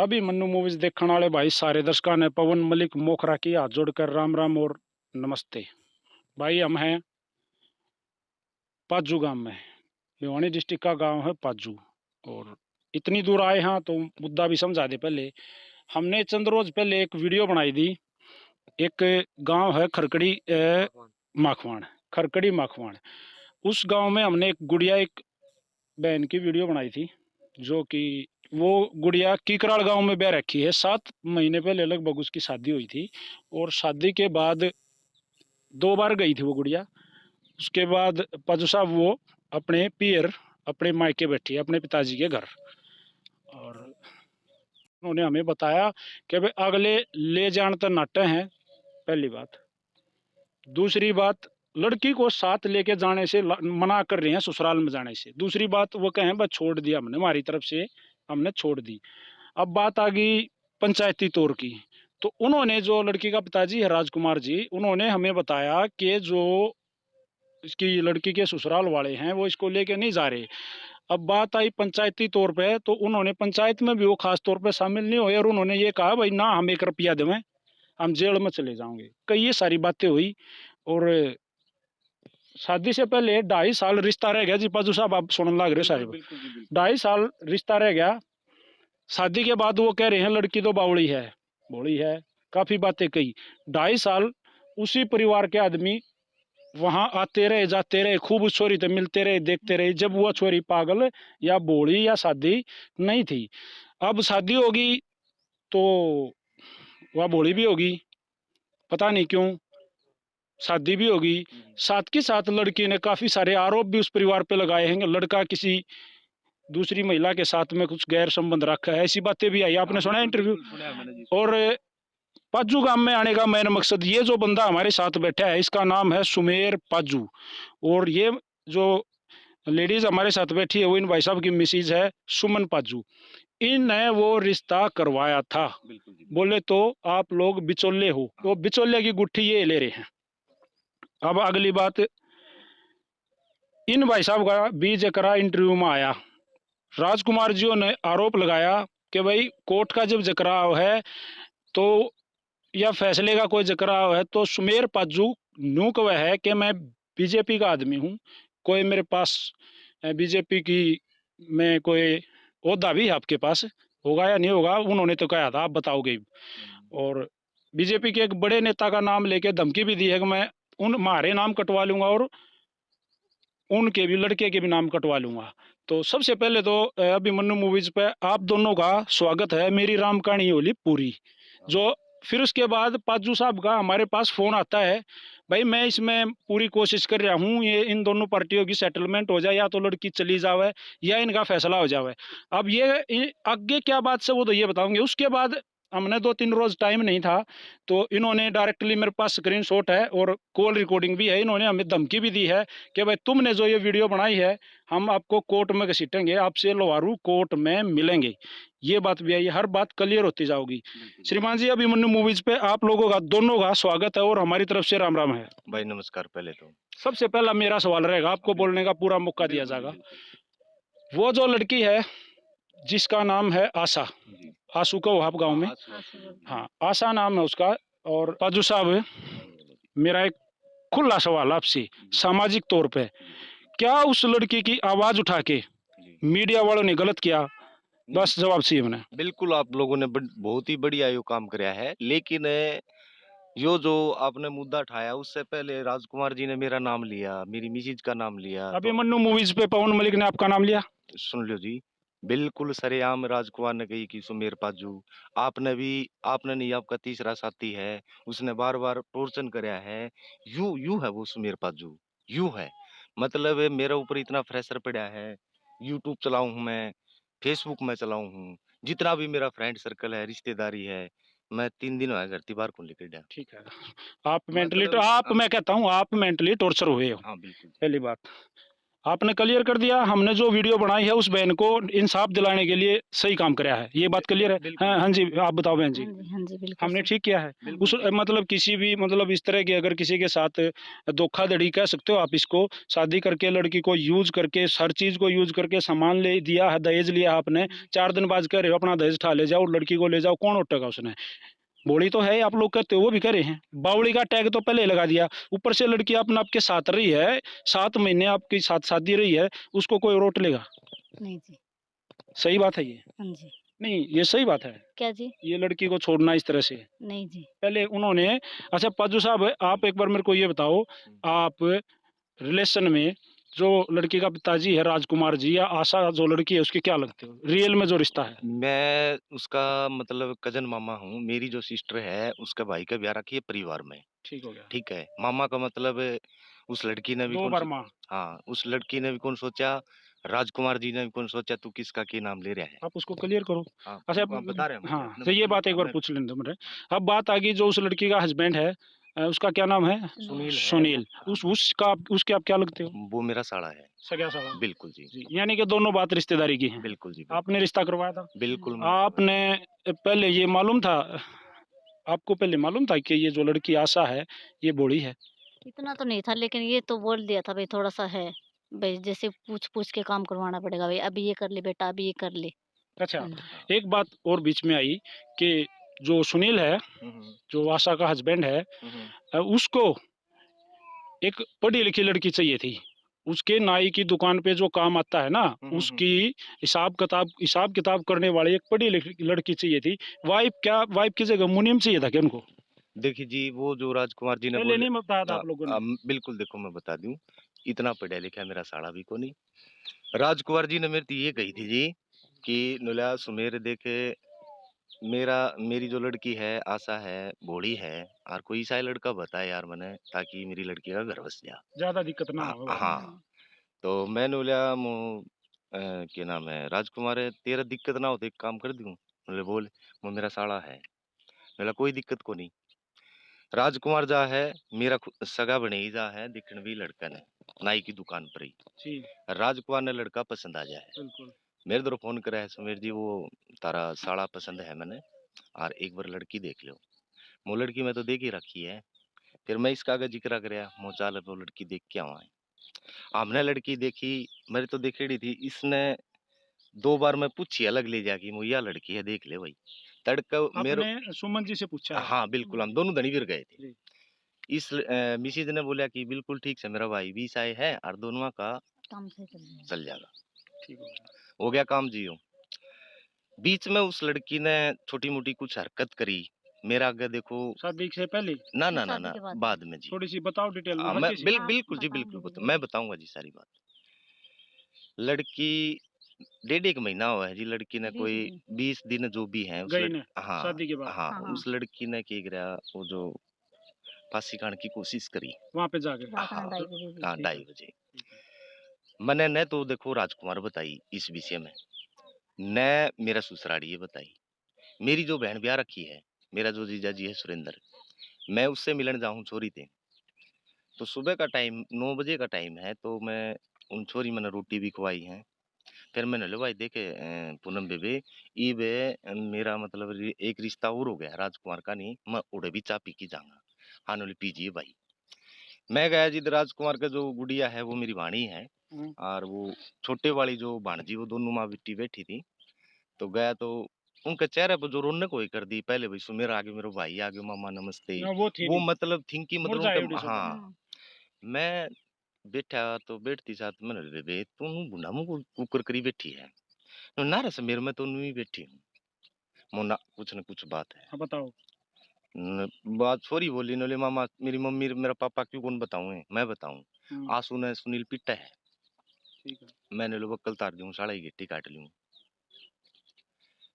अभी मन्नू मूवीज देखने वाले भाई सारे दर्शकों ने पवन मलिक मोखरा की हाथ जोड़कर राम राम और नमस्ते। भाई हम हैं पाजू गांव में। भिवानी डिस्ट्रिक्ट का गांव है पाजू। और इतनी दूर आए हैं तो मुद्दा भी समझा दे। पहले हमने चंद रोज पहले एक वीडियो बनाई थी। एक गांव है खरकड़ी माखवाण, खरकड़ी माखवाण। उस गांव में हमने एक गुड़िया, एक बहन की वीडियो बनाई थी, जो कि वो गुड़िया कीकराल गांव में ब्याह रखी है। 7 महीने पहले लगभग उसकी शादी हुई थी। और शादी के बाद 2 बार गई थी वो गुड़िया। उसके बाद पाजू साहब वो अपने पियर, अपने मायके बैठी है, अपने पिताजी के घर। और उन्होंने हमें बताया कि भाई अगले ले जान तो नाटे हैं, पहली बात। दूसरी बात, लड़की को साथ लेके जाने से मना कर रहे हैं, ससुराल में जाने से। दूसरी बात वो कहें बस छोड़ दिया हमने, हमारी तरफ से हमने छोड़ दी। अब बात आ गई पंचायती तौर की। तो उन्होंने, जो लड़की का पिताजी है राजकुमार जी, उन्होंने हमें बताया कि जो इसकी लड़की के ससुराल वाले हैं वो इसको लेके नहीं जा रहे। अब बात आई पंचायती तौर पे, तो उन्होंने पंचायत में भी वो खास तौर पे शामिल नहीं हुए। और उन्होंने ये कहा भाई ना हम 1 रुपया देवें, हम जेल में चले जाओगे। कई ये सारी बातें हुई। और शादी से पहले 2.5 साल रिश्ता रह गया जी। पाजू साहब आप सुनने लग रहे सारे। 2.5 साल रिश्ता रह गया। शादी के बाद वो कह रहे हैं लड़की तो बावड़ी है, भोली है, काफी बातें कही। 2.5 साल उसी परिवार के आदमी वहां आते रहे, जाते रहे, खूब उस छोरी तो मिलते रहे, देखते रहे। जब वो छोरी पागल या भोली या शादी नहीं थी। अब शादी होगी तो वह भोली भी होगी, पता नहीं क्यों शादी भी होगी। साथ के साथ लड़की ने काफी सारे आरोप भी उस परिवार पे लगाए हैं। लड़का किसी दूसरी महिला के साथ में कुछ गैर संबंध रखा है, ऐसी बातें भी आई। आपने सुना इंटरव्यू। और पाजू गांव में आने का मेन मकसद, ये जो बंदा हमारे साथ बैठा है इसका नाम है सुमेर पाजू। और ये जो लेडीज हमारे साथ बैठी है वो इन भाई साहब की मिसिज है सुमन पाजू। इनने वो रिश्ता करवाया था। बोले तो आप लोग बिचौले हो, तो बिचौले की गुट्ठी ये ले रहे हैं। अब अगली बात, इन भाई साहब का बीज करा इंटरव्यू में आया। राजकुमार जी ने आरोप लगाया कि भाई कोर्ट का जब जकराव है तो, या फैसले का कोई जकराव है तो सुमेर पाजू नू कह है कि मैं बीजेपी का आदमी हूँ, कोई मेरे पास बीजेपी की में कोई ओहदा भी है आपके पास, होगा या नहीं होगा उन्होंने तो कहा था, आप बताओगे। और बीजेपी के एक बड़े नेता का नाम लेके धमकी भी दी है कि मैं उन हमारे नाम कटवा लूंगा और उनके भी, लड़के के भी नाम कटवा लूंगा। तो सबसे पहले तो अभिमन्यु मूवीज पे आप दोनों का स्वागत है। मेरी राम कहानी होली पूरी जो। फिर उसके बाद पाजू साहब का हमारे पास फोन आता है, भाई मैं इसमें पूरी कोशिश कर रहा हूँ ये इन दोनों पार्टियों की सेटलमेंट हो जाए, या तो लड़की चली जावे या इनका फैसला हो जावे। अब ये आगे क्या बात से वो तो ये बताऊंगे। उसके बाद हमने 2-3 रोज टाइम नहीं था, तो इन्होंने डायरेक्टली, मेरे पास स्क्रीनशॉट है और कॉल रिकॉर्डिंग भी है, इन्होंने हमें धमकी भी दी है कि भाई तुमने जो ये वीडियो बनाई है हम आपको कोर्ट में घसीटेंगे, आपसे लोहारू कोर्ट में मिलेंगे। ये बात भी है, ये हर बात क्लियर होती जाओगी। श्रीमान जी, अभिमन्यु मूवीज पे आप लोगों का, दोनों का स्वागत है और हमारी तरफ से राम राम है। भाई नमस्कार। पहले तो सबसे पहला मेरा सवाल रहेगा, आपको बोलने का पूरा मौका दिया जाएगा। वो जो लड़की है जिसका नाम है आशा, आशू को आप गांव में, हाँ आशा नाम है उसका। और पाजू साहब, मेरा एक खुला सवाल आपसे, सामाजिक तौर पे क्या उस लड़की की आवाज उठा के मीडिया वालों ने गलत किया? बस जवाब चाहिए मैंने। बिल्कुल, आप लोगों ने बहुत ही बढ़िया यो काम कराया है। लेकिन यो जो आपने मुद्दा उठाया उससे पहले राजकुमार जी ने मेरा नाम लिया, मेरी मिसेज का नाम लिया। तो अभिमन्यु मूवीज पे पवन मलिक ने आपका नाम लिया। सुन लो जी, बिल्कुल सरेआम राजकुमार ने कही कि सुमेर पाजू। आपने नहीं, आपका तीसरा साथी है, उसने बार बार टोर्चन कराया है। यू यू है वो सुमेर पाजू, यू है। मतलब मेरे ऊपर इतना प्रेशर पड़ा है। यूट्यूब चलाऊं हूं मैं, फेसबुक में चलाऊं हूं, जितना भी मेरा फ्रेंड सर्कल है, रिश्तेदारी है, मैं 3 दिन हुआ घर बाहर को लेकर गया। ठीक है, आप मेंटली, मतलब आप, मैं कहता हूँ आप मेंटली टॉर्चर हुए हो, हाँ बिल्कुल। पहली बात। आपने क्लियर कर दिया, हमने जो वीडियो बनाई है उस बहन को इंसाफ दिलाने के लिए सही काम कराया है, ये बात क्लियर है? बिल्कुल, हाँ हाँ जी, आप बताओ बहन जी। हाँ जी, हाँ जी, बिल्कुल हमने सही। ठीक किया है। बिल्कुल उस ठीक। मतलब किसी भी मतलब इस तरह के अगर किसी के साथ धोखाधड़ी कह सकते हो आप इसको, शादी करके लड़की को यूज़ करके, हर चीज़ को यूज़ करके सामान ले दिया है, दहेज लिया आपने, 4 दिन बाद कह रहे हो अपना दहेज उठा ले जाओ, लड़की को ले जाओ, कौन उठेगा उसने? बोली तो है, आप लोग कहते हो, वो भी कह रहे हैं। बावड़ी का टैग तो पहले ही लगा दिया, ऊपर से लड़की अपना आपके साथ रही है, 7 महीने आपके साथ शादी रही है, उसको कोई रोक लेगा? नहीं जी, सही बात है ये? हाँ जी। नहीं, ये सही बात है, क्या जी? ये लड़की को छोड़ना इस तरह से। नहीं जी। पहले उन्होंने अच्छा पाजू साहब, आप एक बार मेरे को ये बताओ, आप रिलेशन में जो लड़की का पिताजी है राजकुमार जी, या आशा जो लड़की है उसके क्या लगते हो? रियल में जो रिश्ता है? मैं उसका मतलब कज़न मामा हूँ, मेरी जो सिस्टर है, उसका भाई का ब्याह रखी है परिवार में, ठीक हो गया। ठीक है? मामा का मतलब उस लड़की ने भी 2 कौन बार सो माँ। हाँ, उस लड़की ने भी कौन सोचा, राजकुमार जी ने भी कौन सोचा तू किसका के नाम ले रहा है? आप उसको क्लियर करो। हाँ, अच्छा आप बता रहे हैं मुझे, हाँ, आपने तो ये बता बात एक हाँ, बार मैं पूछ लेने दो मुझे। हाँ, अब बात आ गई जो उस लड़की का हस्बैंड है, उसका क्या नाम है? सुनील है वो सुनील। उसका उसके आप क्या लगते हो? वो मेरा साला है। सगा साला? बिल्कुल जी, जी, यानी कि दोनों बात रिश्तेदारी की हैं। बिल्कुल जी, बिल्कुल। आपने रिश्ता करवाया था? बिल्कुल आपने पहले ये मालूम था, आपको पहले मालूम था कि ये जो लड़की आशा है, ये भोली है? इतना तो नहीं था, लेकिन ये तो बोल दिया था भई थोड़ा-सा है, भई जैसे पूछ-पूछ के काम करवाना पड़ेगा भई, अभी ये कर ले बेटा, अभी ये कर ले। अच्छा, हाँ जी। हाँ। एक बात और बीच में आई कि जो सुनील है, हुँ, हुँ। जो आशा का हस्बैंड है, हुँ, हुँ। उसको एक पढ़ी-लिखी लड़की चाहिए थी। उसके नाई की दुकान पे जो काम आता है ना, हुँ, हुँ, हुँ, उसकी हुँ। हिसाब-किताब करने वाली एक पढ़ी लिखी लड़की चाहिए थी। वाइफ़ की जगह मुनीम चाहिए था क्या उनको? देखिए जी, वो जो राजकुमार जी ने पहले बोले नहीं बताया था आप लोगों ने? बिल्कुल देखो मैं बता दूँ, इतना पढ़ा-लिखा मेरा साला भी को नहीं। राजकुमार जी ने मेरे से ये कही थी जी कि नुला सुमेर देखे मेरी जो लड़की है, आशा है, भोली है और कोई ईसाई लड़का बता यार मने ताकि मेरी लड़की का घर बस जा। ज़्यादा दिक्कत ना हो बाद में। हाँ, तो मैंने बोला क्या नाम है राजकुमार है तेरा दिक्कत ना हो तो एक काम कर दूँ? बोले बोल, वो मेरा साला है। बोला कोई दिक्कत को नहीं। राजकुमार जा है मेरा सगा भणेजा है दिखण भी लड़कन है, नाई की दुकान पर ही। जी, राजकुमार ने लड़का पसंद आ जाए। बिल्कुल। मेरे तरफ फ़ोन करा है सुमेर जी वो तारा साला पसंद है मैंने और एक बार लड़की देख लो। वो लड़की मैं तो देख ही रखी है। फिर मैं इसका आगे ज़िक्र करया, मु चाल वो लड़की देख के आवा है। हमने लड़की देखी, मेरी तो देखेड़ी थी, इसने 2 बार मैं पूछी अलग ले जाके, मु या लड़की है देख ले भई। तड़का मेरे आपने सुमन जी से पूछा है? हाँ, बिल्कुल हम दोनों धनी-वीर गए थे। जी, मिसेज़ ने बोला कि बिल्कुल ठीक से मेरा भाई भी ईसाई है और दोनों का काम सही चल रहा है। चल जाएगा। ठीक हो गया। हो गया काम जी यूँ। बीच में उस लड़की ने छोटी-मोटी कुछ हरकत करी। मेरा आगे देखो शादी से पहले? ना, नहीं, ना, ना, शादी ना के बाद में। बाद में जी। थोड़ी-सी बताओ डिटेल में, मैं हल्की-सी। हाँ, बिल्कुल जी, बताऊँगी बिल्कुल मैं ज़रूर। बताऊँगा जी सारी बात। लड़की डेढ़ 1 महीना हुआ है जी, लड़की ने 20 कोई दिन। 20 दिन जो भी हैं उस गई लड़ ने, हाँ, शादी के बाद, हाँ, हाँ, हाँ। उस लड़की ने की करा वो जो फांसी खाने की कोशिश करी। वहाँ पे जाके? रात ना हाँ, 2:30 बजे भी। हाँ, ठीक है, 2:30 बजे। ठीक है। मैंने न तो देखो राजकुमार बताई इस विषय में, न मेरा ससुराल ये बताई। मेरी जो बहन ब्याह रखी है, मेरा जो जीजा जी है सुरेंद्र, मैं उससे मिलने जाऊँ छोरी ते, तो सुबह का टाइम 9 बजे का टाइम है, तो मैं उन छोरी मैंने रोटी भी खवाई है। फिर मैंने बोला भाई देखे पूनम बेबे इबे मेरा मतलब एक रिश्ता और हो गया राजकुमार का नहीं मैं उड़े भी चाय पी के जाऊंगा हाँ बोले पीजिए भाई मैं गया जी राजकुमार का जो गुड़िया है वो मेरी वाणी है हुँ, और वो छोटे वाली जो भाणजी वो दोनों माँ बेटी बैठी थी तो गया तो उनके चेहरे पर जो रौनक हुई कर दी पहले भाई सुमेर आ गए मेरे भाई आ गए मामा नमस्ते ना वो थी वो नहीं, मतलब थिंकी मतलब मुरझाई उनके हुई स्वभाव। हाँ हुँ। मैं बैठा तो बैठती साथ मैंने बेबे तू बुढ़ा मुंह कुकर करी बैठी है ना रे समीर मैं तो यूं ही बैठी हूँ मोना कुछ न कुछ बात है हाँ, बताओ। बात सॉरी बोली नोले मामा मेरी मम्मी मेरा पापा क्यों कौन बताऊं मैं बताऊं हुँ, आंसू ने सुनील पिटा है ठीक है। मैंने लो बक्कल तार दूं साड़ा की गिट्टी काट लूं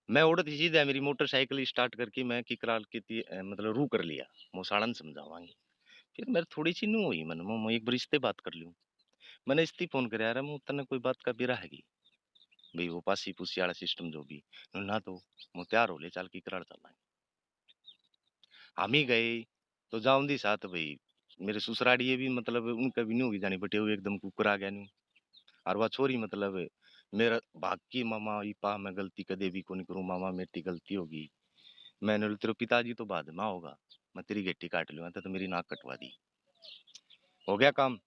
मैं उड़ती सीधा मेरी मोटरसाइकिल स्टार्ट करके मैं किकराल की मतलब रू कर लिया वो साड़न समझावांगी फिर मेरे थोड़ी सी न्यू हुई मन मैं एक बार इससे बात कर लूं मैंने इसती फोन कर यार मैं तने कोई बात का बिरा हैगी भाई वो पासी पुसी वाला सिस्टम जो भी ना तो मैं तैयार हो ले चल किकराल चलांगे हम ही गए तो जाऊंदी साथ भाई मेरे ससुरालिये भी मतलब उनका भी नहीं होगी जानी बटे हुए एकदम कुकर आ गया न्यू और वह छोरी मतलब मेरा भाग की मामा पा मैं गलती कदे भी कोनी करूँ मामा मेरी गलती होगी। मैंने बोला तेरे पिताजी तो बाद में होगा, मैं तेरी गेटी काट लूँगा तो मेरी नाक कटवा दी। हो गया काम।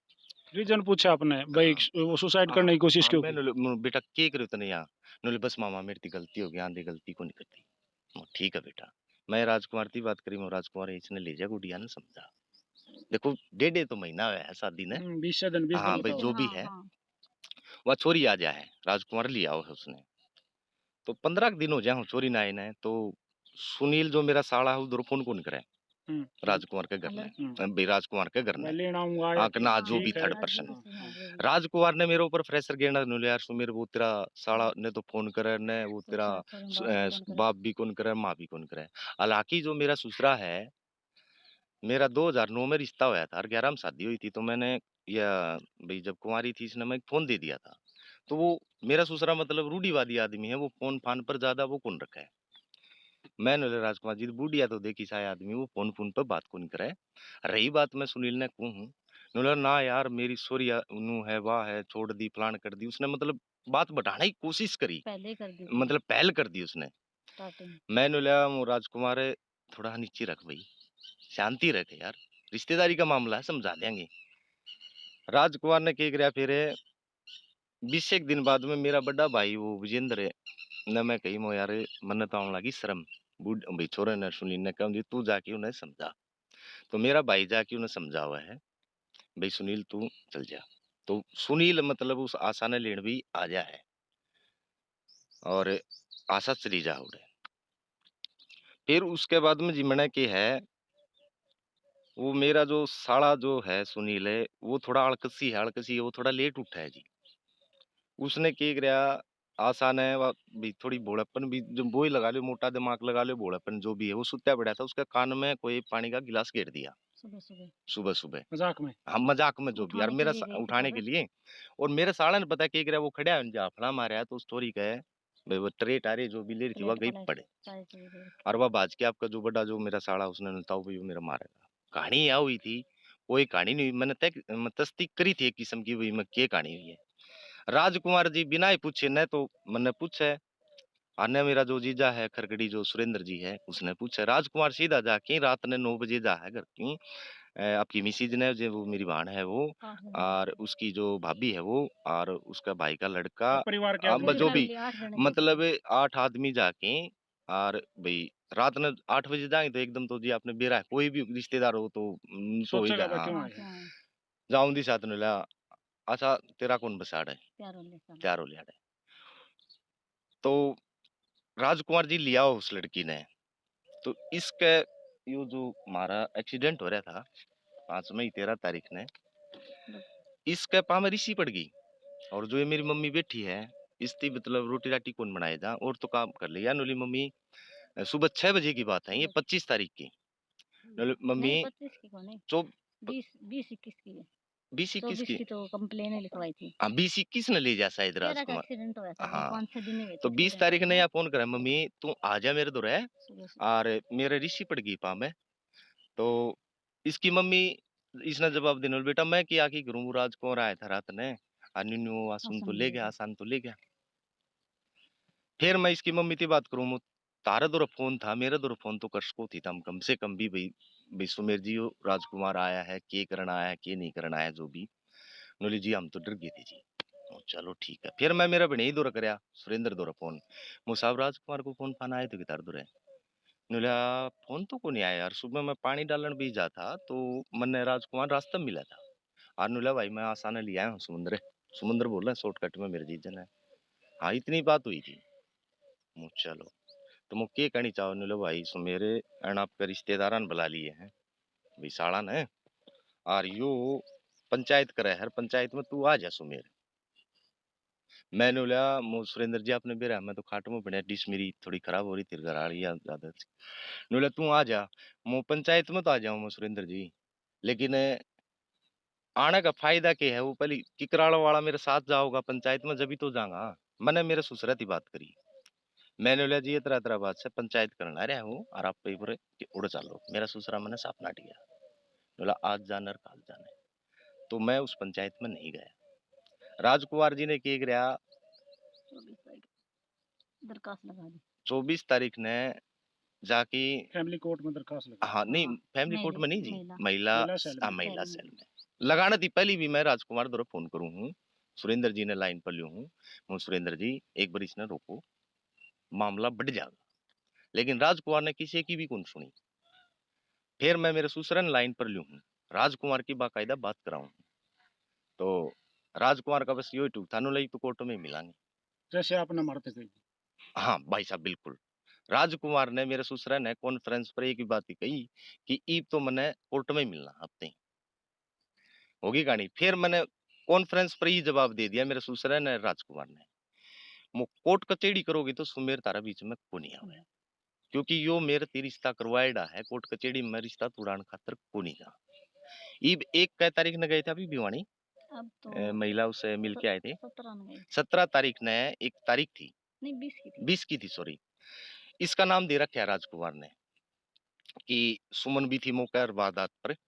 रीजन पूछा आपने भाई, हाँ। वो सुसाइड हाँ, करने की कोशिश हाँ, क्यों की? मैंने बोला बेटा के करे तूने यहाँ? मैंने बोला बस मामा मेरी गलती हो गई, आंधी गलती को नहीं करती। ठीक है बेटा। मैं राजकुमार की बात करी, मैं राजकुमार इसने ले जा गुड़िया ने समझा। देखो डेढ़ तो महीना हुआ है शादी ने। 20 दिन हाँ भाई बताओ। जो भी हाँ, है हाँ। वह छोरी आ जा है, राजकुमार लिया हो है उसने। तो 15 दिन हो जाए छोरी ना आए ने तो सुनील जो मेरा साला है उधर फोन कौन करे हम्म, राजकुमार के घर अलग ने, हम्म, भाई राजकुमार के घर मैं ने। लेना आऊंगा या हाँ कि ना जो भी ठीक है। थर्ड हाँ, जो पर्सन। भी हाँ, सही, हाँ, जो भी। राजकुमार ने मेरे ऊपर फ्रेशर गिरना नु यार सुमीर वो तेरा साला ने तो फोन करे ने वो तेरा सुसाइड करें बाप भी कौन करे। बाप भी कौन करे माँ भी कौन करे। हालांकि जो मेरा ससुरा है, मेरा 2009 में रिश्ता हुआ था और 11 में शादी हुई थी। तो मैंने या भाई जब कुंवारी थी इसने मैं एक फोन दे दिया था। तो वो मेरा ससुरा मतलब रूढ़िवादी आदमी है, वो फोन फान पर ज्यादा वो कौन रखा है। मैंने बोला राजकुमार जी बुढ़िया तो देखी साय आदमी वो फोन फोन पर बात कौन करे। रही बात मैं सुनील ने कहूँ, बोला ना यार मेरी सोरिया नू है वाह है छोड़ दी प्लान कर दी उसने, मतलब बात बढ़ाने की कोशिश करी, पहले ही कर दी थी मतलब पहल कर दी उसने। स्टार्टिंग। मैंने बोला वो राजकुमार थोड़ा नीचे रख भाई, शांति रखे यार, रिश्तेदारी का मामला है समझा देंगे। राजकुमार ने क्या कराया फिर 20 एक दिन बाद में मेरा बड़ा भाई वो विजेंद्र है न मैं कही मो यार मन तो आने लगी शर्म। बूढ़ भाई छोरे ने सुनी ने कहा जी तू जाके उन्हें समझा। तो मेरा भाई जाके उन्हें समझा हुआ है भाई सुनील तू चल जा। तो सुनील मतलब उस आशा ने लेन भी आ जा है और आशा चली जा उड़े। फिर उसके बाद में जिमने की है वो मेरा जो साला जो है सुनील है वो थोड़ा अड़कसी है वो थोड़ा लेट उठा है जी। उसने क्या करा आशा ने भी थोड़ी भोड़ापन भी जो वो ही लगा लो मोटा दिमाग लगा लो भोड़ापन जो भी है वो सुत्या पड़ा था उसके कान में कोई पानी का गिलास गिर दिया सुबह सुबह सुबह सुबह। मजाक में। हम मजाक में जो भी यार उठाने के मेरा लिए गई थी उठाने तब। के लिए। और मेरे साला ने पता क्या करा वो खड़ा है जाफड़ा मारा है तो स्टोरी का है भाई वो ट्रे टारे जो भी ले रही थी वह प्लेट गई प्लेट पड़े। सारी चीजें दे रखी। और वह बाज के आपका जो बड़ा जो मेरा साला उसने नलता भाई वो मेरा मारेगा। कहानी यह हुई थी, कोई कहानी नहीं हुई, मैंने तस्दीक करी थी एक किस्म की हुई मैं क्या कहानी हुई है। राजकुमार जी बिना ही पूछे न तो मैंने पूछे अन्य मेरा जो जीजा है खरगड़ी जो सुरेंद्र जी है उसने पूछा राजकुमार सीधा जाके रात ने 9 बजे जा है घर की आपकी मिसिज ने जो वो मेरी बहन है वो 8 जने गए और थे। उसकी जो भाभी है वो और उसका भाई का लड़का सब परिवार के अब आदमी पूरी जो गए थे। भी फैमिली 8 जने गए थे मतलब हम। 8 आदमी जाके और भाई रात में 8 बजे जाएंगे तो एकदम तो जी आपने बेरा है कोई भी रिश्तेदार हो तो हो ही सोचेगा जाए। भाई हाँ क्यों हाँ आए हैं। क्यों आए। जाऊं दी साथ ने ला अच्छा तेरा कौन बसाड़ है प्यार वाले साले। तैयार हो लिया है। तो राजकुमार जी लिया उस लड़की ने। तो इसके यो जो हमारा एक्सीडेंट हो रहा था 5 मई 13 तारीख ने इसके पा में ऋषि पड़ गई। और जो ये मेरी मम्मी बैठी है इसकी मतलब रोटी राटी कौन बनाएगा और तो काम कर लिया नोली मम्मी। सुबह 6 बजे की बात है ये सुबह 25 तारीख की। नोली नहीं मम्मी 25 की को नहीं। चौ 20 21 की है। 20 21 24 की। की तो कंप्लेन ही लिखवाई थी। हाँ 20 21 ने ले जा शायद 13 का राजकुमार। एक्सीडेंट हुआ था अभी हाँ 5 6 दिन ही हुए थे तो 20 एक्सीडेंट तारीख हुए ने को। यहाँ फोन करा मम्मी तू आ जा मेरे दो है सुबह से। और मेरे ऋषि पड़ गई पा में। तो इसकी मम्मी इसने जवाब देने बेटा मैं क्या की करूं वो राजकुमार आया था रात ने अनु आसुन तो आसन ले ले गया गए। आसान तो ले गया। फिर मैं इसकी मम्मी की बात करूं तारा दो फोन था मेरा दो फोन तो कसको थी तम कम से कम भी भाई भाई सुमेर जी राजकुमार आया है के करना आया है के नहीं करना आया जो भी। नोली जी हम तो डर गए थे जी। चलो ठीक है फिर मैं मेरा बने ही दौरा करया सुरेंद्र दौरा फोन मुसाब राजकुमार को फोन फान आए तो कितार दूर है। नोला फोन तो को नहीं आया यार सुबह मैं पानी डालन भी जा था तो मैंने राजकुमार रास्ते में मिला था। और नोला भाई मैं आसाने लिया हूँ समुद्र समुद्र बोल रहे हैं शॉर्टकट में मेरे जीजन है। हाँ इतनी बात हुई थी। चलो तो मैं के कहनी चाहो नीलो भाई सो मेरे एंड आपके रिश्तेदार बुला लिए हैं भाई साड़ा ने और यो पंचायत करे हर पंचायत में तू आ जा सो मेरे। मैंने बोला मो सुरेंद्र जी आपने बेरा मैं तो खाट में बढ़िया डिश मेरी थोड़ी खराब हो रही थी घर आ रही है ज्यादा सी। बोला तू आ जा मो पंचायत में तो आ जाऊं मैं सुरेंद्र जी लेकिन आने का फायदा क्या है वो पहले किकराड़ वाला मेरे साथ जाओगा पंचायत में जब तो जाऊंगा। मैंने मेरे ससुरा की बात करी। मैंने बोला जी ये तरह तरह बात से पंचायत करना रहा हूँ और आप पे पूरे कि उड़ चालो मेरा ससुरा मैंने साफ नाट गया बोला आज जाना और काल जाना है। तो मैं उस पंचायत में नहीं गया। राजकुमार जी ने की गया 24 तारीख दरखास्त लगा दी। 24 तारीख ने जाके, फैमिली कोर्ट में दरखास्त लगा हाँ नहीं हाँ, फैमिली कोर्ट में नहीं जी, महिला महिला महिला सेल में। महिला सेल सेल में लगाना थी। पहली भी मैं राजकुमार द्वारा फोन करूँ हूँ, सुरेंद्र जी ने लाइन पर लियो हूँ, मैं सुरेंद्र जी एक बार इसने रोको, मामला बढ़ जाएगा। लेकिन राजकुमार ने किसी की भी कौन सुनी। फिर मैं मेरे ससुर ने लाइन पर लियो हूँ, राजकुमार की बाकायदा बात कराऊं, तो राजकुमार का बस यो टूक था नु तो कोर्ट में मिलांगे। जैसे आपने मारते थे। हाँ भाई साहब बिल्कुल। राजकुमार ने मेरे ससुर ने कॉन्फ्रेंस पर एक ही बात ही कही कि ईब तो मैंने कोर्ट में मिलना हफ्ते ही। होगी कहानी। फिर मैंने कॉन्फ्रेंस पर ही जवाब दे दिया मेरे ससुर ने राजकुमार ने, मु कोर्ट कचेड़ी करोगी तो सुमेर तारा बीच में को नहीं आवे, क्योंकि यो मेरे ती रिश्ता करवाएडा है, कोर्ट कचेड़ी में रिश्ता तुड़ान खातर को नहीं जा। ईब एक कै तारीख ने गए थे अभी भिवानी, अब तो महिला उससे मिल के आए थे। 17 में गई। 17 तारीख ने एक तारीख थी, नहीं 20 की थी। 20 की थी सॉरी। इसका नाम दे रखा है राजकुमार ने कि सुमन भी थी मौके और वारदात पर उस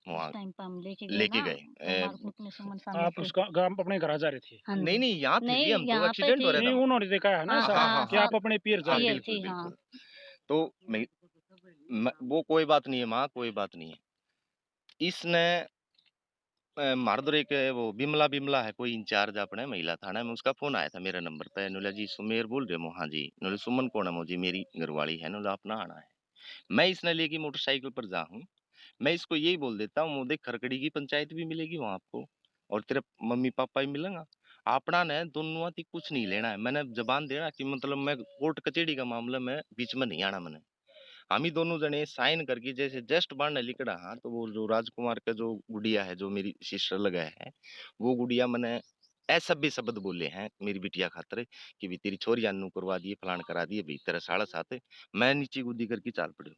वहां टाइम पे हम लेके गए लेके ना, गए। तो मारकूट में सुमन शामिल आप थे। उसका गांव अपने घर आ जा रहे थे। हाँ नहीं जी। नहीं यहाँ थे जी, नहीं हम तो यहाँ पे एक्सीडेंट हो थी। रहा नहीं था। उन्होंने देखा है ना हाँ, ऐसा हाँ कि हाँ आप अपने पीर जा हाँ रहे ये थे। बिल्कुल थी हाँ। बिल्कुल। तो वो कोई बात नहीं है माँ, कोई बात नहीं है। इसने मारदोर एक वो बिमला बिमला है कोई इंचार्ज अपने महिला थाना में, उसका फोन आया था मेरे नंबर पे, नोला जी सुमेर बोल रहे हो, हाँ जी, नोले सुमन कौन है जी, मेरी घरवाली है, नोला अपना आना है। मैं इसने लेके मोटरसाइकिल पर जा हूँ, मैं इसको यही बोल देता हूँ देख खरकड़ी की पंचायत भी मिलेगी वहां आपको और तेरे मम्मी पापा भी मिलेगा, अपना ने दोनों आती कुछ नहीं लेना है। मैंने जबान देना कि मतलब मैं कोर्ट कचेड़ी का मामला में बीच में नहीं आना। मैंने हम ही दोनों जने साइन करके जैसे जस्ट बांधने लिखड़ा, हाँ तो वो जो राजकुमार का जो गुड़िया है जो मेरी सिस्टर लगा है, वो गुड़िया मैंने असभ्य शब्द बोले हैं मेरी बिटिया खातर कि भी तेरी छोरी अन्नू करवा दिए फलान करा दिए भाई तेरा साढ़ा साथ है। मैं नीचे गुद्दी करके चाल पड़ी।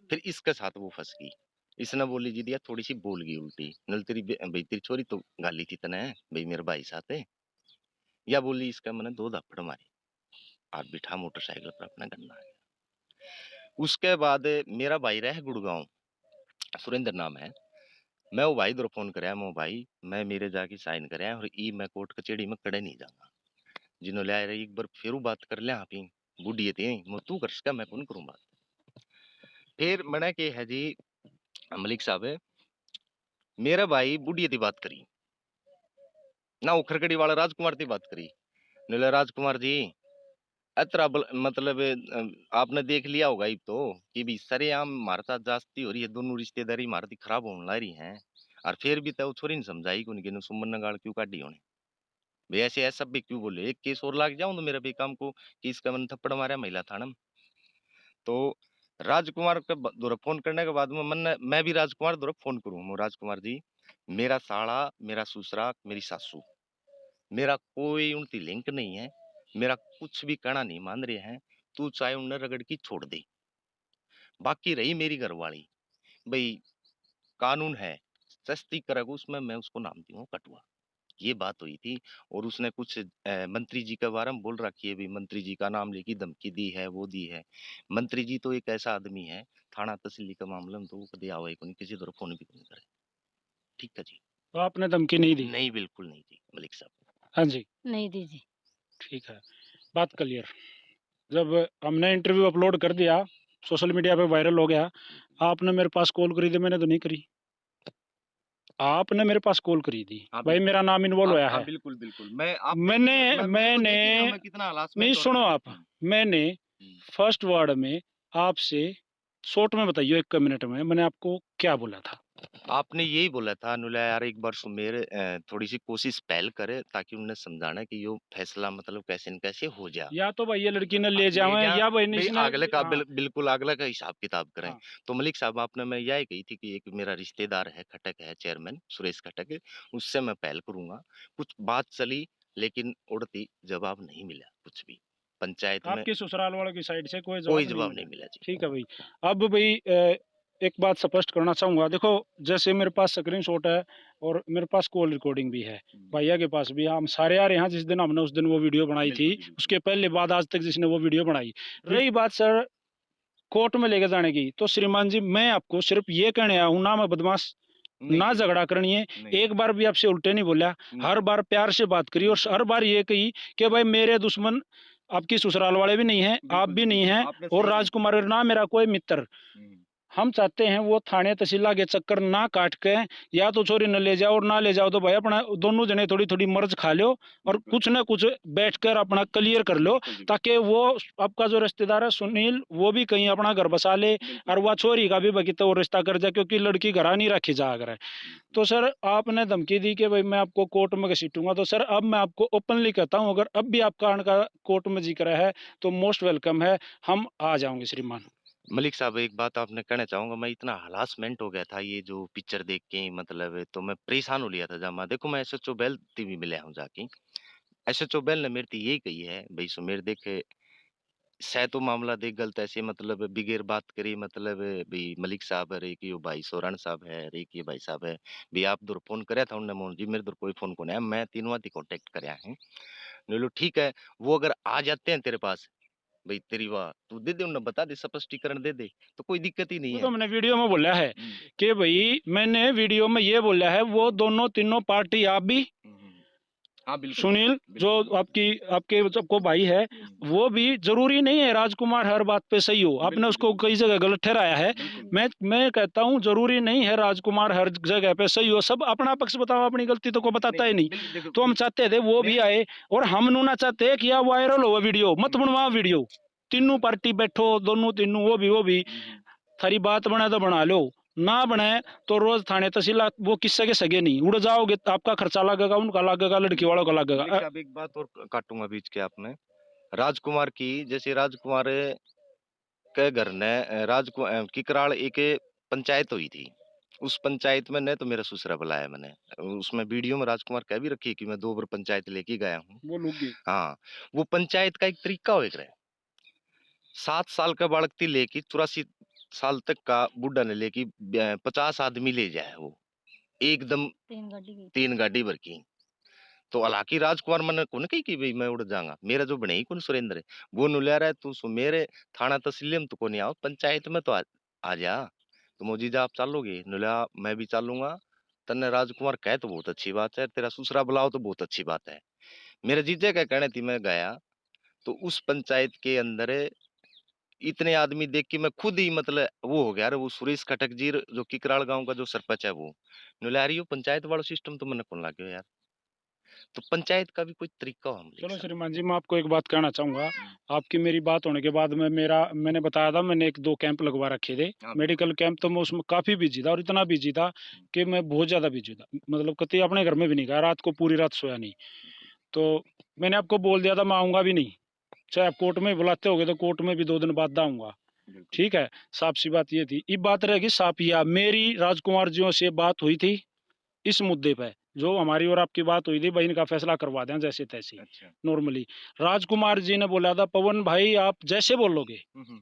फिर इसके साथ वो फंस गई। इसने बोली जी दिया थोड़ी सी बोल गई उल्टी, नल तेरी भाई तेरी छोरी तो गाली थी तने भाई मेरे भाई साथ है, या बोली इसका मैंने दो धप्पड़ मारी। आप बिठा मोटरसाइकिल पर अपना गन्ना आ गया। उसके बाद मेरा भाई रहा गुड़गांव, सुरेंद्र नाम है। मैं वो भाई दो फोन कराया, मैं भाई मैं मेरे जाके साइन कराया और ई मैं कोर्ट कचेड़ी में कड़े नहीं जाऊंगा, जिन्होंने लाया एक बार फिर बात कर लिया आप ही बुढ़ी थी मैं तू कर सका मैं कौन करूँ बात। फिर मैंने के है जी मलिक साहब मेरा भाई बुढ़ी थी बात करी ना, वो खरकड़ी वाला राजकुमार थी बात करी, बोले राजकुमार जी अतरा मतलब आपने देख लिया होगा ये तो कि भी सरेआम हमारे साथ जास्ती हो रही है, दोनों रिश्तेदारी हमारी खराब होने ला रही हैं, और फिर भी तो छोरी ने समझाई कौन कि सुमन ने गाल क्यों काटी होने भाई ऐसे ऐसा भी क्यों बोले, एक केस और लाग जाऊं तो मेरा बेकाम को कि इसका मैंने थप्पड़ मारा महिला थाना में। तो राजकुमार के द्वारा फोन करने के बाद में मैं भी राजकुमार द्वारा फोन करूँ, राजकुमार जी मेरा साला मेरा ससुरा मेरी सासू मेरा कोई उनकी लिंक नहीं है, मेरा कुछ भी कहना नहीं मान रहे हैं, तू चाहे उन्हें रगड़ की छोड़ दे, बाकी रही मेरी घरवाली भाई कानून है सस्ती करेगा उसमें मैं उसको नाम दूंगा कटुआ। ये बात हुई थी। और उसने कुछ मंत्री जी के बारे में बोल रखी है भी मंत्री जी का नाम लेके धमकी दी है वो दी है। मंत्री जी तो एक ऐसा आदमी है थाना तहसील के मामले में तो वो कभी आवे को नहीं, किसी तरह फोन भी नहीं करे। ठीक है जी। तो आपने धमकी नहीं दी? नहीं बिल्कुल नहीं जी मलिक साहब। हाँ जी नहीं दी जी। ठीक है, बात क्लियर। जब हमने इंटरव्यू अपलोड कर दिया सोशल मीडिया पे वायरल हो गया, आपने मेरे पास कॉल करी थी? मैंने तो नहीं करी। आपने मेरे पास कॉल करी थी हाँ भाई, बिल्कुल मेरा नाम इन्वॉल्व होया हाँ है। बिल्कुल बिल्कुल मैं आप मैंने मैंने मैंने देखी ना, मैं कितना नहीं हरासमेंट और सुनो आप, मैंने हम्म। फर्स्ट वर्ड में आपसे शॉर्ट में बताइए 1 मिनट में मैंने आपको क्या बोला था? आपने यही बोला था अनुला यार एक बार सुमेर थोड़ी सी कोशिश पहल करे ताकि उन्हें समझाना कि यो फैसला मतलब कैसे न कैसे हो जाए, या तो भाई ये लड़की ने ले ले जावे जा या भाई भाई इसने। अगले का हाँ बिल्कुल अगले का हिसाब किताब करें। हाँ तो मलिक साहब आपने मैं यही कही थी कि एक मेरा रिश्तेदार है खटक है चेयरमैन सुरेश खटक, उससे मैं पहल करूंगा। कुछ बात चली लेकिन उड़ती जवाब नहीं मिला कुछ भी पंचायत में, आपके ससुराल वालों की साइड से कोई कोई जवाब नहीं जवाब मिला। नहीं मिला जी। ठीक है भाई। अब भाई एक बात स्पष्ट करना चाहूँगा, देखो जैसे मेरे पास स्क्रीनशॉट है और मेरे पास कॉल रिकॉर्डिंग भी है, भैया के पास भी है, हम सारे आ रहे हैं। जिस दिन हमने उस दिन वो वीडियो बनाई थी बिल्कुल जी, बिल्कुल। उसके पहले बाद आज तक जिसने वो वीडियो बनाई। रही बात सर कोर्ट में लेके जाने की, तो श्रीमान जी मैं आपको सिर्फ ये कहने आया हूँ ना मैं बदमाश नहीं ना की। झगड़ा करनी है, नहीं। एक बार भी आपसे उल्टे नहीं बोला, नहीं। हर बार प्यार से बात करी और हर बार ये कही कि भाई मेरे दुश्मन आपकी ससुराल वाले भी नहीं हैं, आप बिल्कुल भी जी, नहीं बिल्कुल। हैं, आपने और सही बात की। राजकुमार ना मेरा कोई मित्र। हुँ। हम चाहते हैं वो थाने तहसीला के चक्कर ना काट के, या तो छोरी न ले जाओ और ना ले जाओ तो भाई अपना दोनों जने थोड़ी थोड़ी मर्ज खा लो और बिल्कुल। कुछ ना कुछ बैठकर अपना क्लियर कर लो, बिल्कुल जी, बिल्कुल। ताकि वो आपका जो रिश्तेदार है सुनील वो भी कहीं अपना घर बसा ले बिल्कुल और जी, वह छोरी का भी बाकी तो वो रिश्ता कर जाए, क्योंकि लड़की घरा नहीं रखी जा अगर है। बिल्कुल। तो सर आपने धमकी दी कि भाई मैं आपको कोर्ट में घसीटूंगा, तो सर अब मैं आपको ओपनली कहता हूं, अगर अब भी आपका का कोर्ट में जिक्र है तो मोस्ट वेलकम है, हम आ जाओगे श्रीमान। मलिक साहब, एक बात आपने कहना चाहूँगा, मैं इतना हरासमेंट हो गया था ये जो पिक्चर देख के ही, मतलब तो मैं परेशान हो लिया था जमा। देखो मैं एसएचओ बैल भी मिला हूँ जाके। एसएचओ बैल ने मेरे से यही कही है, भई सुमेर देख सै तो मामला देख गलत ऐसे मतलब बिगैर बात करी, मतलब भई मलिक साहब है, एक यो भाई सोरण साहब है, एक ये भाई साहब है। भई आप दर फ़ोन करया था उन्ने मोहन जी, मेरे दर कोई फ़ोन कोनी आया, मैं तीनों दी कॉन्टैक्ट करया है। मैं बोलो ठीक है, वो अगर आ जाते हैं तेरे पास, भई तेरी वाह, तू दे दे उन्हें बता दे स्पष्टीकरण दे दे, तो कोई दिक्कत ही नहीं वो है। तो मैंने वीडियो में बोला है हुँ। कि भाई मैंने वीडियो में ये बोला है, वो दोनों तीनों पार्टी आप भी, हुँ, हुँ। हाँ, बिल्कुल, सुनील जो बिल्कुल, बिल्कुल। आपकी आपके सबको भाई है, हुँ। वो भी जरूरी नहीं है राजकुमार हर बात पे सही हो, आपने बिल्कुल जी, उसको बिल्कुल। कई जगह गलत ठहराया है। बिल्कुल। मैं कहता हूँ जरूरी नहीं है राजकुमार हर जगह पे सही हो, सब अपना पक्ष बताओ, अपनी गलती तो कोई बताता ही नहीं। देखो तो हम चाहते थे वो भी मेरे आए, और हम नू ना चाहते कि यह वायरल हो वीडियो, मत बनवाओ वीडियो, तीनों पार्टी बैठो, दोनों तीनों वो भी हुँ, हुँ। थारी बात बना तो बना लो, ना बने तो रोज थाने तहसील वो किससे के सगे नहीं उड़ जाओगे, तो आपका खर्चा लगेगा, उनका लगेगा, लड़की वालों का लगेगा। मलिक साहब, एक बात और काटूँगा बीच के आप में। राजकुमार की जैसे राजकुमार के घर ने किकराल एक पंचायत हुई थी। उस पंचायत में ने तो मेरा ससुरा बुलाया मैंने। उसमें वीडियो में राजकुमार कह भी रखी है कि मैं 2 बार पंचायत लेके गया हूँ। वो लुगी हाँ, वो पंचायत का एक तरीका होएगा है। 7 साल का बालक थी लेके 84 साल तक का बुड्ढा ने लेके 50 आदमी ले जाए वो। एकदम तीन गाड़ी की 3 गाड़ी भर की। तो हालांकि राजकुमार मैंने कौन कही कि भाई मैं उड़ जाऊंगा, मेरा जो बने ही कौन सुरेंद्र है, वो नुलिया रहा है तू मेरे थाना तहसील में तो को नहीं आओ, पंचायत में तो आ जा। तो मोजी जा आप चालोगे, नुलिया मैं भी चालूंगा। तन्ने राजकुमार कहे तो बहुत अच्छी बात है, तेरा दूसरा बुलाओ तो बहुत अच्छी बात है। मेरे जीजे का कहने थी, मैं गया तो उस पंचायत के अंदर इतने आदमी देख के मैं खुद ही मतलब वो हो गया। अरे वो सुरेश खटक जी जो किकराल गांव का जो सरपंच है वो नुलिया रही हो, पंचायत वाला सिस्टम तो मैंने कौन लाग्यो यार। तो पंचायत का भी कोई तरीका हो हम लिख चलो सकते। श्रीमान जी, मैं आपको एक बात कहना चाहूँगा। हुँ। आपकी मेरी बात होने के बाद में मैंने बताया था, मैंने 1-2 कैंप लगवा रखे थे। हाँ, बिल्कुल। मेडिकल कैंप तो मैं उसमें काफ़ी बिज़ी था, और इतना बिज़ी था हुँ, कि मैं बहुत ज़्यादा बिज़ी था। मतलब कतई अपने घर में भी नहीं गया, रात को पूरी रात सोया नहीं। बिल्कुल, तो मैंने आपको बोल दिया था मैं आऊँगा भी नहीं। चाहे आप कोर्ट में बुलाते होगे तो कोर्ट में भी 2 दिन बाद आऊँगा। बिल्कुल। ठीक है? साफ-सी बात ये थी। अब बात रहेगी साफिया, मेरी राजकुमार जियों से बात हुई थी इस मुद्दे पे, जो हमारी और आपकी बात हुई थी, भाई इनका फैसला करवा दें जैसे-तैसे, अच्छा। नॉर्मली। राजकुमार जी ने बोला था, पवन भाई आप जैसे बोलोगे, हुँ, हुँ।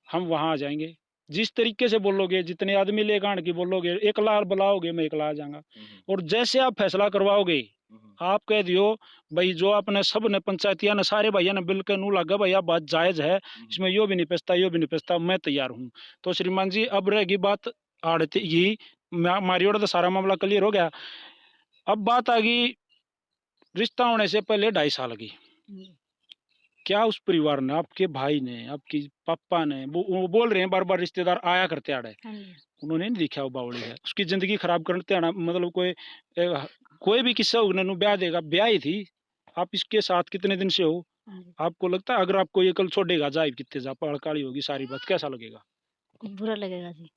हम वहाँ आ जाएँगे। जिस तरीके से बोलोगे, जितने आदमी लेकर आने की बोलोगे, एकला बुलाओगे, मैं एकला आ जाऊँगा। हुँ, हुँ। और जैसे आप फैसला करवाओगे, हुँ, हुँ। आप कह दियो, भई जो आपने सबने पंचायतिया ने सारे भाइयों ने बिल के नू लगा भई, बात जायज़ है, हुँ, हुँ। इसमें यो भी नहीं पेसता, यो भी नहीं पेसता, मैं तैयार हूँ। तो श्रीमान जी अब रहेगी बात आड़ती की, हमारी ओर तो सारा मामला क्लियर हो गया। अब बात आ गई रिश्ता होने से पहले 2.5 साल की। जी। क्या उस परिवार ने, आपके भाई ने, आपकी पापा ने, वो बोल रहे हैं बार-बार रिश्तेदार आया करते आड़े। हाँ जी। उन्होंने नहीं देखा वो बावड़ी है। उसकी ज़िंदगी खराब करते आना, मतलब कोई भी किस्सा उन्हें नु ब्याह देगा, ब्याह ही थी। आप इसके साथ कितने दिन से हो? हाँ जी। आपको लगता है अगर आपको ये कल छोड़ेगा जाए कितने जा पड़काली होगी सारी बात, कैसा लगेगा? बुरा लगेगा जी।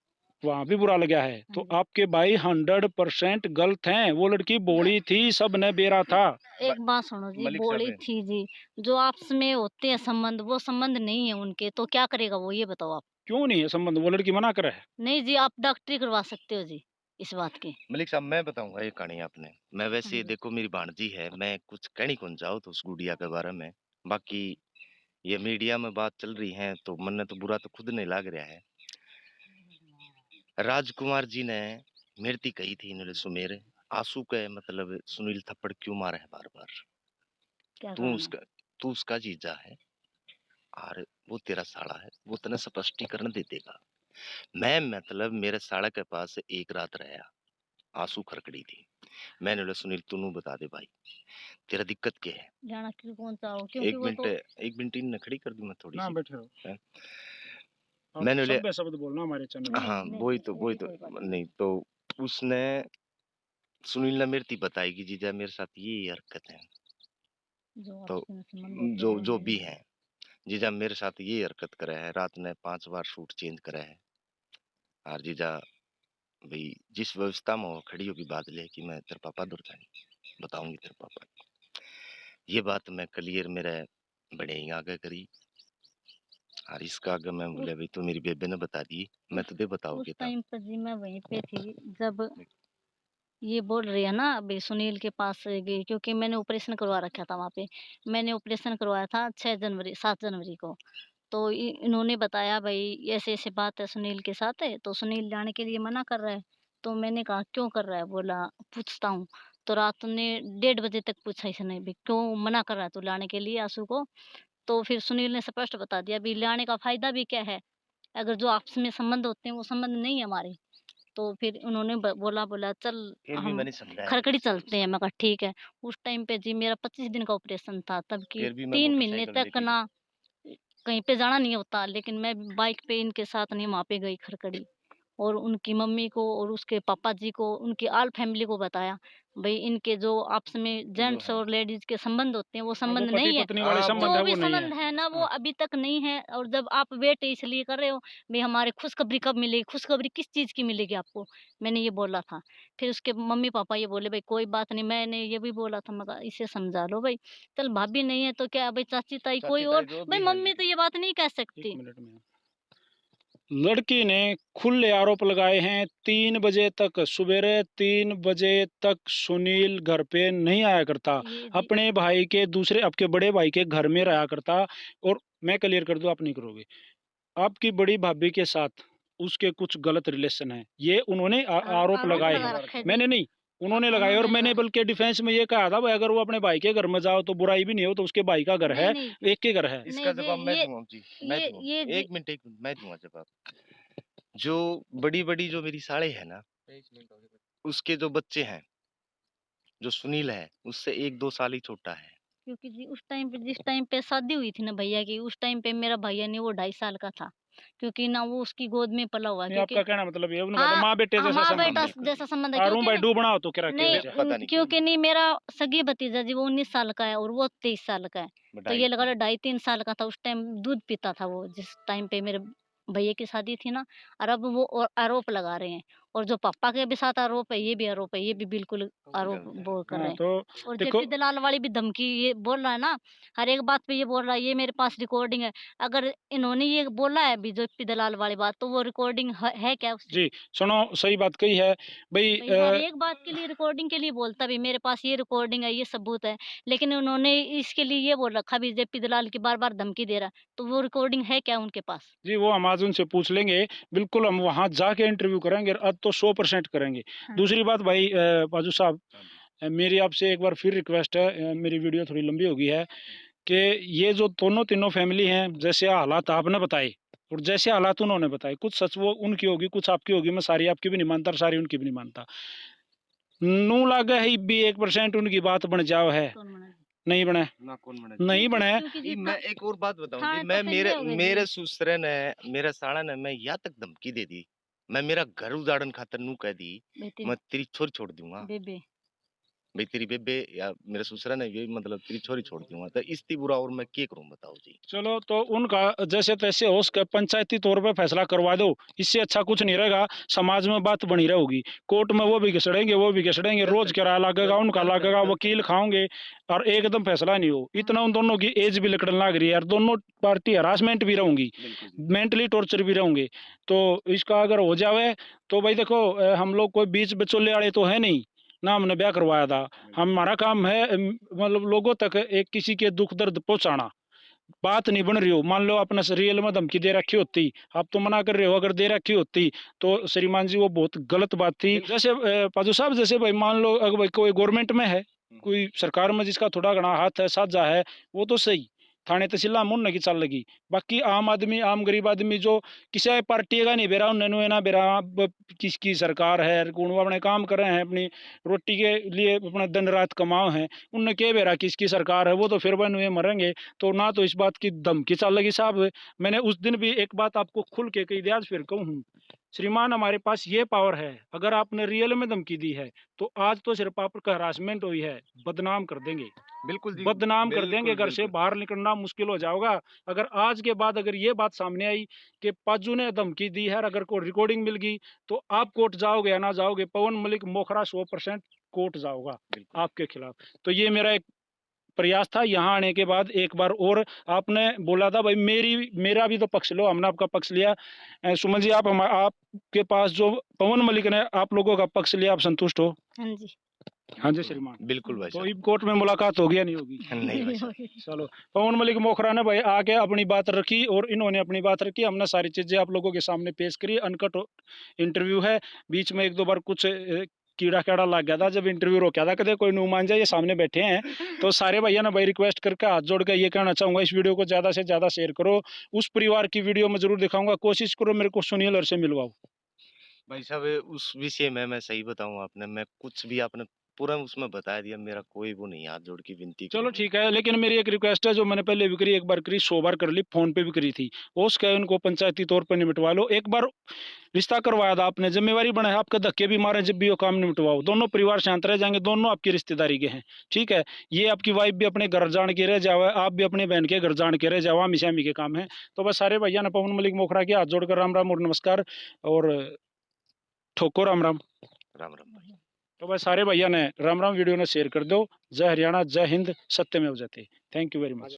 वहाँ भी बुरा लगा है। हाँ तो जी। आपके भाई 100% गलत हैं। वो लड़की भोली थी, सबने बेरा था। ब एक बात सुनो जी, मलिक साहब बोली थी जी, जो आपस में होते हैं संबंध, वो संबंध नहीं है उनके, तो क्या करेगा वो, ये बताओ आप? क्यों नहीं है संबंध? वो लड़की मना करे है। नहीं जी, आप डॉक्टरी करवा सकते हो जी, इस बात की। मलिक साहब, मैं बताऊँगा एक कहानी आपने। मैं हाँ वैसे जी। देखो मेरी भाणजी है, मैं कुछ कह नहीं कौन जाऊँ तो उस गुड़िया के बारे में। बाकी ये मीडिया में बात चल रही है तो मन्ने तो बुरा तो खुद नहीं लग रहा है। राजकुमार जी ने मेरे ती कही थी इन्होंने सुमेर, आंसू के मतलब सुनील थप्पड़ क्यों मारे है बार-बार? क्या तू कारण है? उसका तू उसका जीजा है और वो तेरा साला है, वो तने स्पष्टीकरण दे देगा। मैं मतलब मेरे साला के पास एक रात रहा, आंसू खरकड़ी थी। मैंने बोला सुनील तू बता दे भाई, तेरा दिक्कत क्या है? जाना क्यों कौन सा हो, क्योंकि वो तो 1 मिनट इन खड़ी कर दूँ मैं ना थोड़ी-सी? बैठे रहो, हैं? आप मैंने बोले सभ्य शब्द बोलना हमारे चैनल पे। नहीं हाँ, नहीं वही नहीं, तो ऐसी कोई बात नहीं। नहीं तो उसने सुनील ने मेरे थी बताई कि जीजा मेरे साथ ये हरकत है। जो तो आपस में संबंध होते हैं जो वो जो नहीं भी है। है, जीजा मेरे साथ ये हरकत करे है, रात ने 5 बार शूट चेंज करे है। और जीजा भई जिस व्यवस्था में वो खड़ी होके बात ले कि मैं तेरे पापा दूर जानी, बताऊँगी तेरे पापा को। ये बात मैं क्लियर मेरे बड़े ही आगे करी और इसका आगे मैं उस बोले भाई तू मेरी बेबे ने बता दी, मैं उस तुझे बताओ उस क्या था। टाइम पर जी मैं वहीं पे थी जब ये बोल रही है ना अभी सुनील के पास गई, क्योंकि मैंने ऑपरेशन करवा रखा था वहाँ पे। मैंने ऑपरेशन करवाया था 6 जनवरी 7 जनवरी को। तो इन्होंने बताया भई ऐसे-ऐसे बात है सुनील के साथ है, तो सुनील जाने के लिए मना कर रहा है। तो मैंने कहा क्यों कर रहा है? बोला पूछता हूँ। तो रात ने 1:30 बजे तक पूछा इसने भी क्यों मना कर रहा है तू लाने के लिए आशु को? तो फिर सुनील ने स्पष्ट बता दिया अभी लाने का फ़ायदा भी क्या है? अगर जो आपस में संबंध होते हैं वो संबंध नहीं है हमारे। तो फिर उन्होंने बोला चल फिर भी हम मैंने समझाया खरकड़ी उसे चलते हैं। मैं कहा ठीक है। उस टाइम पे जी मेरा 25 दिन का ऑपरेशन था तब की फिर भी मैं 3 महीने मोटरसाइकिल तक लेके ना गया। कहीं पे जाना नहीं होता, लेकिन मैं बाइक पे इनके साथ नहीं वहाँ पे गई खरकड़ी। और उनकी मम्मी को और उसके पापा जी को, उनकी ऑल फैमिली को बताया, भई इनके जो आपस में जो जेंट्स है और लेडीज़ के संबंध होते हैं, वो हाँ, वो संबंध पति नहीं है। पत्नी वाले हाँ, संबंध जो है भी वो नहीं है। संबंध है ना, वो हाँ, अभी तक नहीं है। और जब आप वेट इसलिए कर रहे हो, भई हमारी खुशखबरी कब मिलेगी? खुशखबरी किस चीज़ की मिलेगी आपको? मैंने ये बोला था। फिर उसके मम्मी-पापा ये बोले, "भई कोई बात नहीं।" मैंने ये भी बोला था, मैं कहा, "इसे समझा लो भई, चल भाभी नहीं है तो क्या भई चाची-ताई कोई चाची और।" ताई जो भई भी है मम्मी तो लेकिन ये बात नहीं कह 1 सकती। मिनट में। लड़की ने खुले आरोप लगाए हैं 3 बजे तक, सवेरे 3 बजे तक सुनील घर पे नहीं आया करता। ये जी अपने भाई के दूसरे आपके बड़े भाई के घर में रहा करता। और मैं क्लियर कर दूँ आप नहीं करोगे। आपकी बड़ी भाभी के साथ उसके कुछ गलत रिलेशन हैं। ये उन्होंने आरोप आरोप लगाए लगा हैं। रखा है जी। मैंने नहीं, उन्होंने लगाए और उन्होंने मैंने लगाया। बल्कि डिफेंस में ये कहा था भाई अगर वो अपने भाई के घर में जाओ तो बुराई भी नहीं हो, तो उसके भाई का घर नहीं, है, नहीं, एक के घर है। इसका नहीं जी जवाब मैं दूँगा जी, मैं दूँगा। ये जी 1 मिनट मैं दूँगा जवाब। जो बड़ी-बड़ी जो मेरी साड़ी है ना, उसके जो बच्चे हैं, जो सुनील है, उससे 1-2 साल ही छोटा है। क्योंकि जी उस टाइम पे जिस टाइम पे शादी हुई थी ना भैया की, उस टाइम पे मेरा भैया नहीं वो 2.5 साल का था। क्योंकि ना वो उसकी गोद में पला हुआ है, नहीं, क्योंकि आपका कहना मतलब ये उनका तो हाँ, माँ-बेटे जैसा माँ हाँ, संबंध बेटा है। बिल्कुल, जैसा बिल्कुल। संबंध है, अरुण क्योंकि भाई नहीं डूबना हो तो क्या नहीं कहते हैं? पता नहीं क्यों? क्योंकि नहीं मेरा सगी भतीजा जी वो 19 साल का है और वो 23 साल का है। तो बधाई ये लगा लो थी। 2.5-3 साल का था, उस टाइम दूध पीता था वो जिस टाइम पे मेरे भैया की शादी थी ना। और अब वो आरोप लगा रहे हैं। और जो पापा के भी साथ आरोप है, ये भी आरोप है, ये भी बिल्कुल आरोप गलत है। वो कर रहे हाँ, हैं। तो और देखो जेपी दलाल वाली भी धमकी ये बोल रहा है ना, हर एक बात पे ये बोल रहा है, ये मेरे पास रिकॉर्डिंग है। अगर इन्होंने ये बोला है अभी जेपी दलाल वाली बात, तो वो रिकॉर्डिंग है क्या उसकी? जी, सुनो सही बात कही है। भई भई हर एक बात के लिए रिकॉर्डिंग के लिए बोलता भी मेरे पास ये रिकॉर्डिंग है, ये सबूत है। लेकिन उन्होंने इसके लिए ये बोल रखा भी जेपी दलाल की बार-बार धमकी दे रहा है, तो वो रिकॉर्डिंग है क्या उनके पास? जी, वो अमेज़न से पूछ लेंगे। बिल्कुल हम वहाँ जाके इंटरव्यू करेंगे, अब तो 100% करेंगे। हाँ जी। दूसरी बात भाई बाजू साहब, हाँ जी। मेरी आपसे एक बार फिर रिक्वेस्ट है, मेरी वीडियो थोड़ी लंबी हो गई है कि ये जो दोनों तीनों फैमिली हैं, जैसे हालात आपने बताए और जैसे हालात उन्होंने बताए, कुछ सच वो उनकी होगी, कुछ आपकी होगी, मैं सारी आपकी भी नहीं मानता और सारी उनकी भी नहीं मानता। नू लागे ही भी 1% उनकी बात बन जाओ है, कौन मना जी? नहीं बने, ना कौन बना जी। नहीं बने। क्योंकि जी जी मैं एक और बात बताऊँ जी, थाने तो मैं पहले हो गए मेरे जी। ससुर ने, मेरे साला ने मैं यहाँ तक धमकी दे दी, मैं मेरा घर उजाड़न खातिर नू कह दी, बेटी मैं तेरी छोरी छोड़ दूँगा। बेबे भई तेरी बेबे या मेरे ससुर ने ये मतलब तेरी छोरी छोड़ दूँगा, तो इससे बुरा और मैं क्या करूँ बताओ जी? चलो तो उनका जैसे-तैसे हो उसका पंचायती तौर पे फैसला करवा दो, इससे अच्छा कुछ नहीं रहेगा, समाज में बात बनी रहेगी। कोर्ट में वो भी घिसड़ेंगे, गलत रोज़ है, किराया लगेगा, उनका गलत है, लगेगा, गलत है। वकील खाओगे और एकदम फैसला नहीं हो। हाँ, इतना उन दोनों की एज भी लकड़न लग रही है और दोनों पार्टी हरासमेंट भी रहूँगी, बिल्कुल जी। मेंटली टॉर्चर भी रहूँगे। तो इसका अगर हो जावे तो भाई देखो हम लोग कोई बीच बिचौलिए वाले तो है नहीं, ना हमने ब्याह करवाया था। बिल्कुल। हमारा काम है मतलब लोगों तक एक किसी के दुःख दर्द पहुँचाना। बात नहीं बन रही हो, मान लो आपने रियल में धमकी दे रखी होती, आप तो मना कर रहे हो, अगर दे रखी होती तो श्रीमान जी वो बहुत गलत बात थी। जैसे पाजू साहब जैसे भाई मान लो अगर भाई कोई गवर्नमेंट में है, हुँ, हुँ। कोई सरकार में जिसका थोड़ा घना हाथ है, साझा है, वो तो सही। थाने तहसीला में उन्होंने की चल लगी। बाकी आम आदमी, आम गरीब आदमी जो किसी पार्टी का नहीं बेरा, उन्होंने ना बेरा किसकी सरकार है, कौन वो अपने काम कर रहे हैं, अपनी रोटी के लिए अपना दिन रात कमाओ हैं, उनने क्या बेरा किसकी सरकार है, वो तो फिर बन हुए मरेंगे। तो ना तो इस बात की धमकी चल लगी साहब। मैंने उस दिन भी एक बात आपको खुल के कही, आज फिर कहूँ, श्रीमान हमारे पास ये पावर है, अगर आपने रियल में धमकी दी है तो आज तो सिर्फ आपका हरासमेंट हुई है, बदनाम कर देंगे, बिल्कुल जी, बदनाम कर देंगे, बिल्कुल, घर से बिल्कुल। बाहर निकलना मुश्किल हो जाएगा। अगर आज के बाद अगर ये बात सामने आई कि पाजू ने धमकी दी है, और अगर कोई रिकॉर्डिंग मिल गई तो आप कोर्ट जाओगे या ना जाओगे, पवन मलिक मोखरा 100% कोर्ट जाओगा बिल्कुल। आपके खिलाफ। तो ये मेरा एक प्रयास था। यहाँ आने के बाद एक बार और आपने बोला था भाई मेरा भी तो पक्ष लो, हमने आपका पक्ष लिया। सुमन जी, आपके पास जो पवन मलिक ने आप लोगों का पक्ष लिया, आप संतुष्ट हो? हाँ जी। हाँ जी श्रीमान। बिल्कुल भाई तो साहब। अब कोर्ट में मुलाकात होगी या नहीं होगी? नहीं भाई साहब। चलो, पवन मलिक मोखरा ने भाई आके अपनी बात रखी और इन्होंने अपनी बात रखी, हमने सारी चीजें आप लोगों के सामने पेश करी। अनकट इंटरव्यू है, बीच में एक दो बार कुछ कीड़ा काड़ा लग गया था जब इंटरव्यू रोका था, कदे कोई नुमान जाए, ये सामने बैठे हैं। तो सारे भैया ने भाई रिक्वेस्ट करके हाथ जोड़ के ये कहना चाहूंगा, इस वीडियो को ज्यादा से ज्यादा शेयर करो। उस परिवार की वीडियो में जरूर दिखाऊंगा, कोशिश करो मेरे को सुनील और से मिलवाओ। भाई साहब, उस विषय में मैं सही बताऊँ आपने, मैं कुछ भी आपने पूरा उसमें बता दिया, मेरा कोई वो नहीं है, हाथ जोड़ के विनती चलो करूँगा। ठीक है, लेकिन मेरी एक रिक्वेस्ट है, जो मैंने पहले भी करी, एक बार करी, 100 बार कर ली, फोन पे भी करी थी, उसका उनको पंचायती तौर पे निपटवा लो। एक बार रिश्ता करवाया था आपने, जिम्मेवारी बना है, आपके धक्के भी मारे जब भी वो काम निपटवाओ, दोनों परिवार शांत रह जाएंगे, दोनों आपकी रिश्तेदारी के हैं, ठीक है। ये आपकी वाइफ भी अपने घर जान के रह जाओ, आप भी अपने बहन के घर जान के रह जाओ, मिशामी के काम है। तो बस सारे भैया ने पवन मलिक मोखरा के हाथ जोड़कर राम राम और नमस्कार और ठोको राम राम। राम राम भाई। तो बस सारे भैया ने राम राम वीडियो ने शेयर कर दो। जय हरियाणा, जय हिंद, सत्यमेव जयते। Thank you very much.